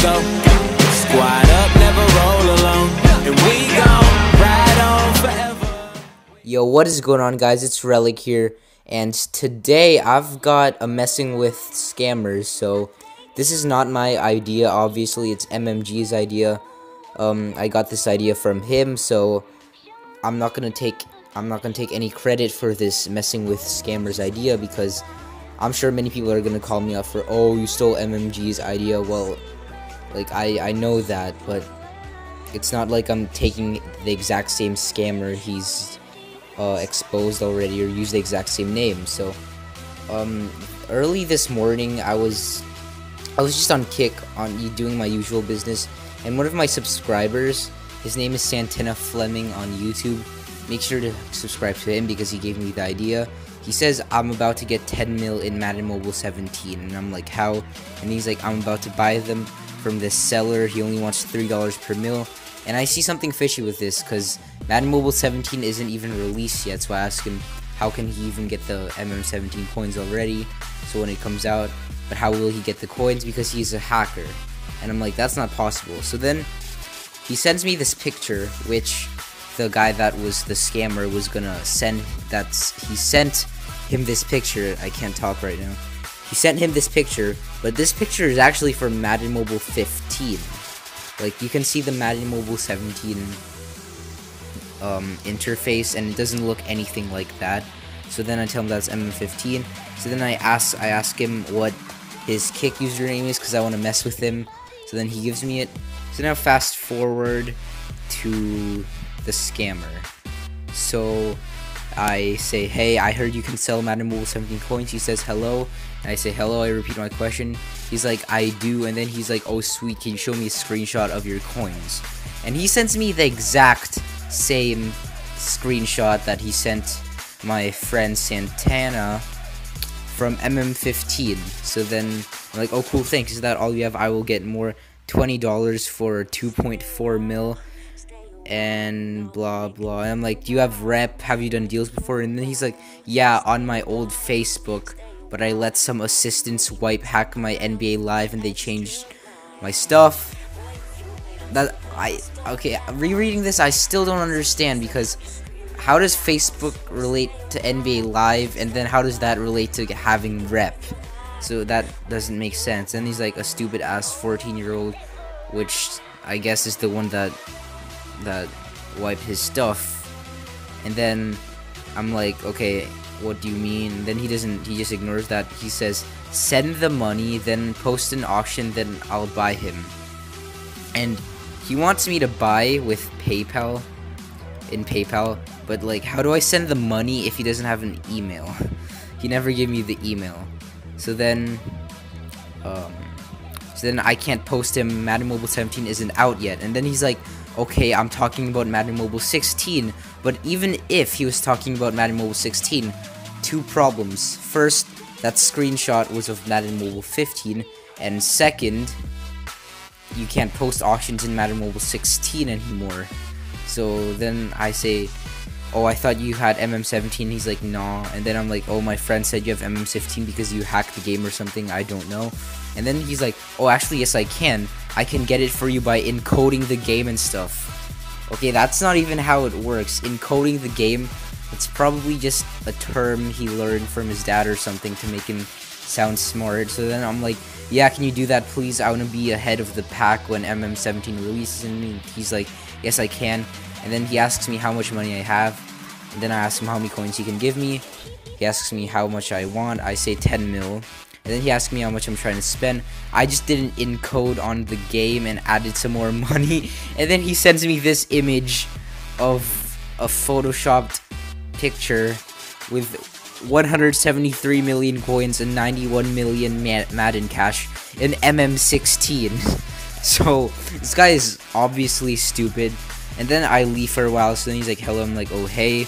go. Squad up, never roll alone. And we gon' ride on forever. Yo, what is going on, guys? It's Relic here, and today I've got a messing with scammers. So this is not my idea, obviously. It's MMG's idea. I got this idea from him, so I'm not gonna take any credit for this messing with scammers idea, because I'm sure many people are gonna call me up for, oh, you stole MMG's idea. Well, like, I know that, but it's not like I'm taking the exact same scammer he's exposed already, or use the exact same name. So early this morning I was just on Kick, doing my usual business, and one of my subscribers, his name is Santina Fleming on YouTube. Make sure to subscribe to him because he gave me the idea. He says I'm about to get 10 mil in Madden Mobile 17, and I'm like, how? And he's like, I'm about to buy them from this seller. He only wants $3 per mil. And I see something fishy with this, because Madden Mobile 17 isn't even released yet. So I ask him, how can he even get the MM17 coins already? So when it comes out, but how will he get the coins? Because he's a hacker. And I'm like, that's not possible. So then he sends me this picture, which the guy that was the scammer was gonna send. He sent him this picture. I can't talk right now. He sent him this picture, but this picture is actually from Madden Mobile 15. Like, you can see the Madden Mobile 17 interface, and it doesn't look anything like that. So then I tell him that's MM15. So then I ask him what his Kick username is, because I want to mess with him. So then he gives me it. So now fast forward to the scammer. So I say, hey, I heard you can sell Madden Mobile 17 coins. He says hello. And I say hello. I repeat my question. He's like, I do. And then he's like, oh sweet, can you show me a screenshot of your coins? And he sends me the exact same screenshot that he sent my friend Santana from MM15. So then I'm like, oh cool, thanks. Is that all you have? I will get more $20 for 2.4 mil. And blah blah. And I'm like, do you have rep? Have you done deals before? And then he's like, yeah, on my old Facebook, but I let some assistants wipe hack my NBA Live, and they changed my stuff. Okay, rereading this, I still don't understand, because how does Facebook relate to NBA Live, and then how does that relate to having rep? So that doesn't make sense. And he's like, a stupid ass 14-year-old, which I guess is the one that wiped his stuff. And then I'm like, okay, what do you mean? And then he just ignores that. He says, send the money, then post an auction, then I'll buy him. And he wants me to buy with PayPal, but like, how do I send the money if he doesn't have an email? He never gave me the email. So then I can't post him. Madden Mobile 17 isn't out yet. And then he's like, okay, I'm talking about Madden Mobile 16, but even if he was talking about Madden Mobile 16, two problems. First, that screenshot was of Madden Mobile 15, and second, you can't post auctions in Madden Mobile 16 anymore. So then I say, oh, I thought you had MM17. He's like, nah. And then I'm like, oh, my friend said you have MM15 because you hacked the game or something. I don't know. And then he's like, oh, actually, yes, I can get it for you by encoding the game and stuff. Okay, that's not even how it works. Encoding the game, it's probably just a term he learned from his dad or something to make him sound smart. So then I'm like, yeah, can you do that, please? I want to be ahead of the pack when MM17 releases. And he's like, yes, I can. And then he asks me how much money I have. And then I ask him how many coins he can give me. He asks me how much I want. I say 10 mil. And then he asked me how much I'm trying to spend. I just didn't encode on the game and added some more money. And then he sends me this image of a photoshopped picture with 173 million coins and 91 million Madden cash in MM16. So this guy is obviously stupid. And then I leave for a while. So then he's like, hello. I'm like, oh, hey.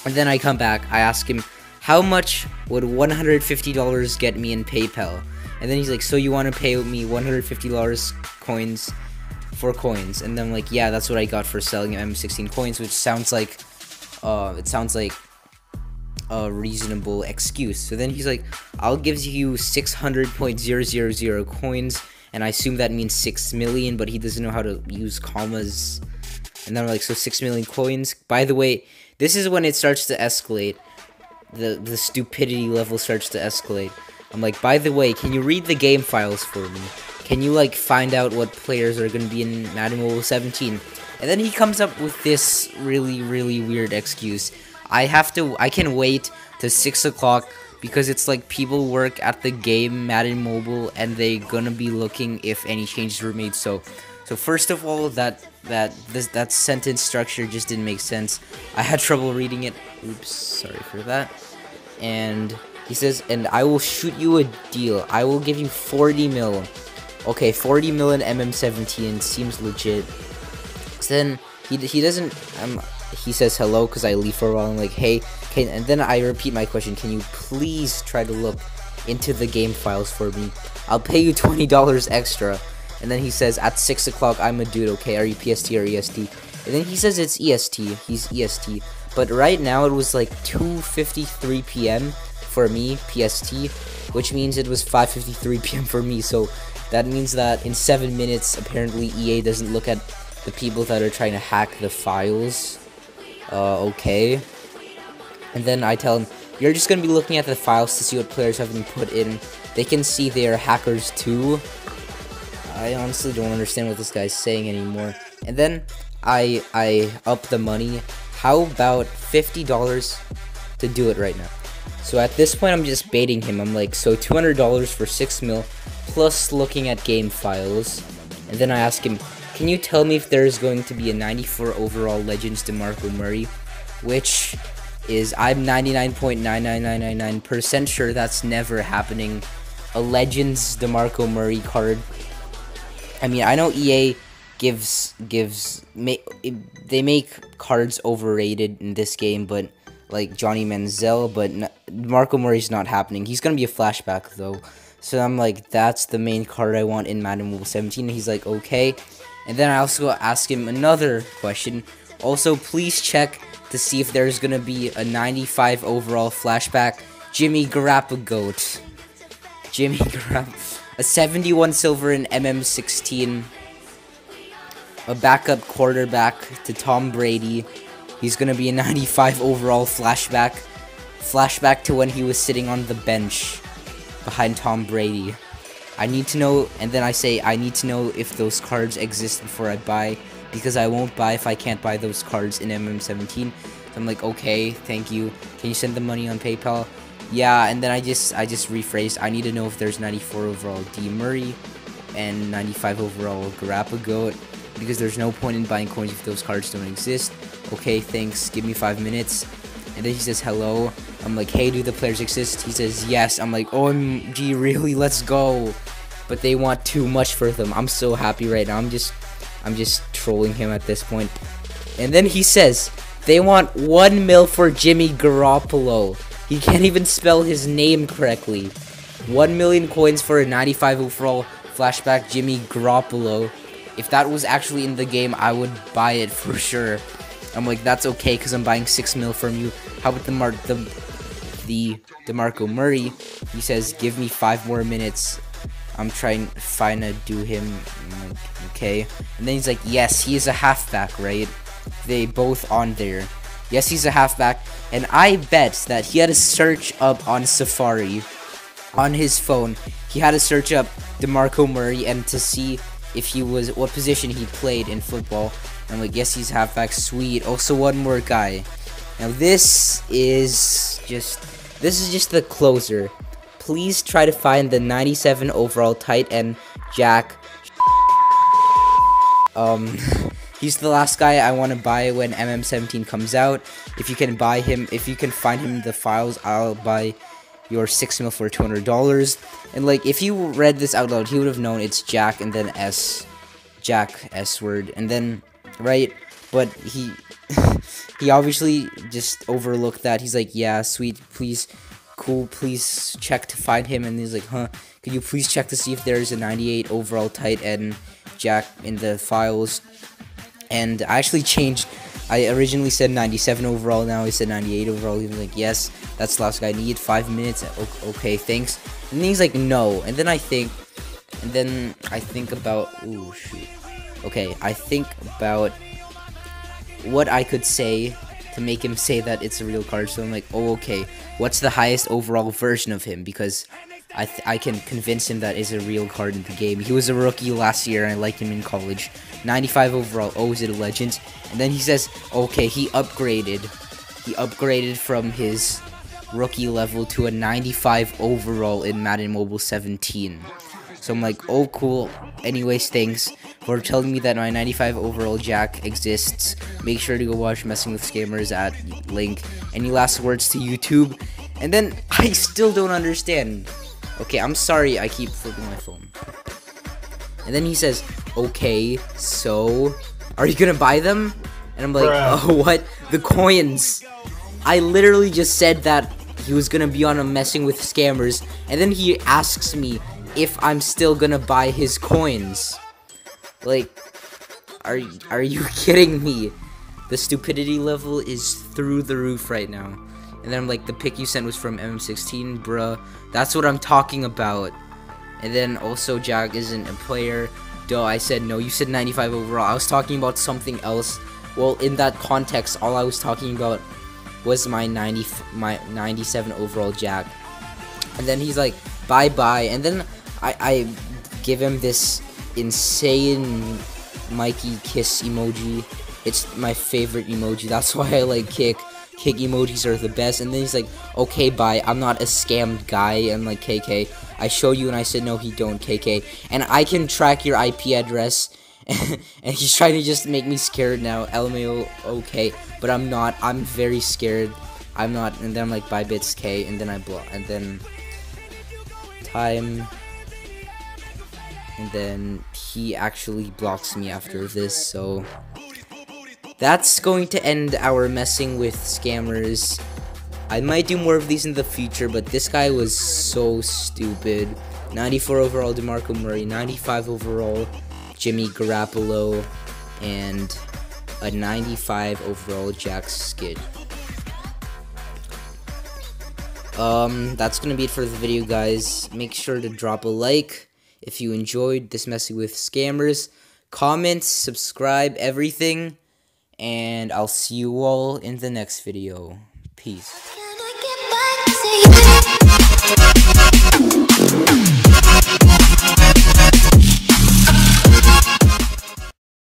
And then I come back. I ask him, how much would $150 get me in PayPal? And then he's like, so you want to pay me $150 coins for coins? And then I'm like, yeah, that's what I got for selling M16 coins, which sounds like a reasonable excuse. So then he's like, I'll give you 600.000 coins, and I assume that means 6 million, but he doesn't know how to use commas. And then I'm like, so 6 million coins. By the way, this is when it starts to escalate. The stupidity level starts to escalate. I'm like, by the way, can you read the game files for me? Can you, like, find out what players are going to be in Madden Mobile 17? And then he comes up with this really, really weird excuse. I can wait to 6 o'clock because it's like people work at the game Madden Mobile and they gonna be looking if any changes were made. So first of all, that sentence structure just didn't make sense. I had trouble reading it. Oops, sorry for that. And he says, and I will shoot you a deal. I will give you 40 mil. Okay, 40 mil in MM17 seems legit. So then he doesn't. He says hello because I leave for a while. I'm like, hey, and then I repeat my question. Can you please try to look into the game files for me? I'll pay you $20 extra. And then he says, at 6 o'clock, I'm a dude. Okay, are you PST or EST? And then he says it's EST. He's EST. But right now it was like 2:53 p.m. for me, PST, which means it was 5:53 p.m. for me. So that means that in 7 minutes, apparently EA doesn't look at the people that are trying to hack the files. Okay. And then I tell him, you're just gonna be looking at the files to see what players have been put in. They can see they are hackers too. I honestly don't understand what this guy's saying anymore. And then I up the money. How about $50 to do it right now? So at this point, I'm just baiting him. I'm like, so $200 for 6 mil, plus looking at game files. And then I ask him, can you tell me if there's going to be a 94 overall Legends DeMarco Murray? Which is, I'm 99.99999% sure that's never happening. A Legends DeMarco Murray card. I mean, I know EA they make cards overrated in this game, but like Johnny Manziel, but DeMarco Murray's not happening. He's gonna be a flashback though. So I'm like, that's the main card I want in Madden Mobile 17. And he's like, okay. And then I also ask him another question. Also, please check to see if there's gonna be a 95 overall flashback Jimmy Garoppolo. Jimmy Garoppolo. A 71 silver in MM16. A backup quarterback to Tom Brady. He's gonna be a 95 overall flashback. Flashback to when he was sitting on the bench behind Tom Brady. I need to know, and then I say, I need to know if those cards exist before I buy, because I won't buy if I can't buy those cards in MM17. So I'm like, okay, thank you. Can you send the money on PayPal? Yeah, and then I just rephrased. I need to know if there's 94 overall D Murray and 95 overall Garoppolo, because there's no point in buying coins if those cards don't exist. Okay, thanks. Give me 5 minutes. And then he says hello. I'm like, hey, do the players exist? He says yes. I'm like, OMG, really? Let's go. But they want too much for them. I'm so happy right now. I'm just trolling him at this point. And then he says they want 1 mil for Jimmy Garoppolo. He can't even spell his name correctly. 1 million coins for a 95 overall flashback Jimmy Garoppolo. If that was actually in the game, I would buy it for sure. I'm like, that's okay, because I'm buying 6 mil from you. How about the DeMarco Murray? He says, give me 5 more minutes. I'm trying to do him. I'm like, okay. And then he's like, yes, he is a halfback, right? They both on there. Yes, he's a halfback. And I bet that he had to search up on Safari, on his phone. He had to search up DeMarco Murray and to see if he was, what position he played in football. I'm like, yes, he's halfback. Sweet. Also, one more guy. Now, this is just the closer. Please try to find the 97 overall tight end, Jack. He's the last guy I want to buy when MM17 comes out. If you can buy him, if you can find him in the files, I'll buy your 6 mil for $200. And like, if you read this out loud, he would have known it's Jack and then S. Jack S word. And then, right? But he obviously just overlooked that. He's like, yeah, sweet, please, cool, please check to find him. And he's like, huh, could you please check to see if there's a 98 overall tight end Jack in the files? And I actually changed. I originally said 97 overall, now I said 98 overall. He was like, yes, that's the last guy I need. 5 minutes. Okay, thanks. And then he's like, no. And then I think, And then I think about, ooh, shoot. Okay, I think about what I could say to make him say that it's a real card. So I'm like, oh, okay, what's the highest overall version of him? Because I can convince him that is a real card in the game. He was a rookie last year, and I liked him in college. 95 overall. Oh, is it a legend? And then he says, okay, he upgraded. He upgraded from his rookie level to a 95 overall in Madden Mobile 17. So I'm like, oh, cool. Anyways, thanks for telling me that my 95 overall Jack exists. Make sure to go watch Messing with Scammers at link. Any last words to YouTube? And then I still don't understand. Okay, I'm sorry I keep flipping my phone. And then he says, okay, so are you gonna buy them? And I'm like, oh, what? The coins. I literally just said that he was gonna be on a Messing with Scammers, and then he asks me if I'm still gonna buy his coins. Like, are you kidding me? The stupidity level is through the roof right now. And then I'm like, the pic you sent was from MM16, bruh. That's what I'm talking about. And then also, Jack isn't a player. Duh, I said no. You said 95 overall. I was talking about something else. Well, in that context, all I was talking about was my 97 overall Jack. And then he's like, bye-bye. And then I give him this insane Mikey kiss emoji. It's my favorite emoji. That's why I like Kick. Kick emojis are the best. And then he's like, okay, bye. I'm not a scammed guy. I'm like, KK. I show you and I said, no, he don't, KK. And I can track your IP address. And he's trying to just make me scared now. LMAO, okay. But I'm not. I'm very scared. I'm not. And then I'm like, bye, bits, K. And then I block. And then time. And then he actually blocks me after this. So that's going to end our Messing with Scammers. I might do more of these in the future, but this guy was so stupid. 94 overall DeMarco Murray, 95 overall Jimmy Garoppolo, and a 95 overall Jack Schitt. That's gonna be it for the video, guys. Make sure to drop a like if you enjoyed this Messing with Scammers. Comment, subscribe, everything. And I'll see you all in the next video. Peace.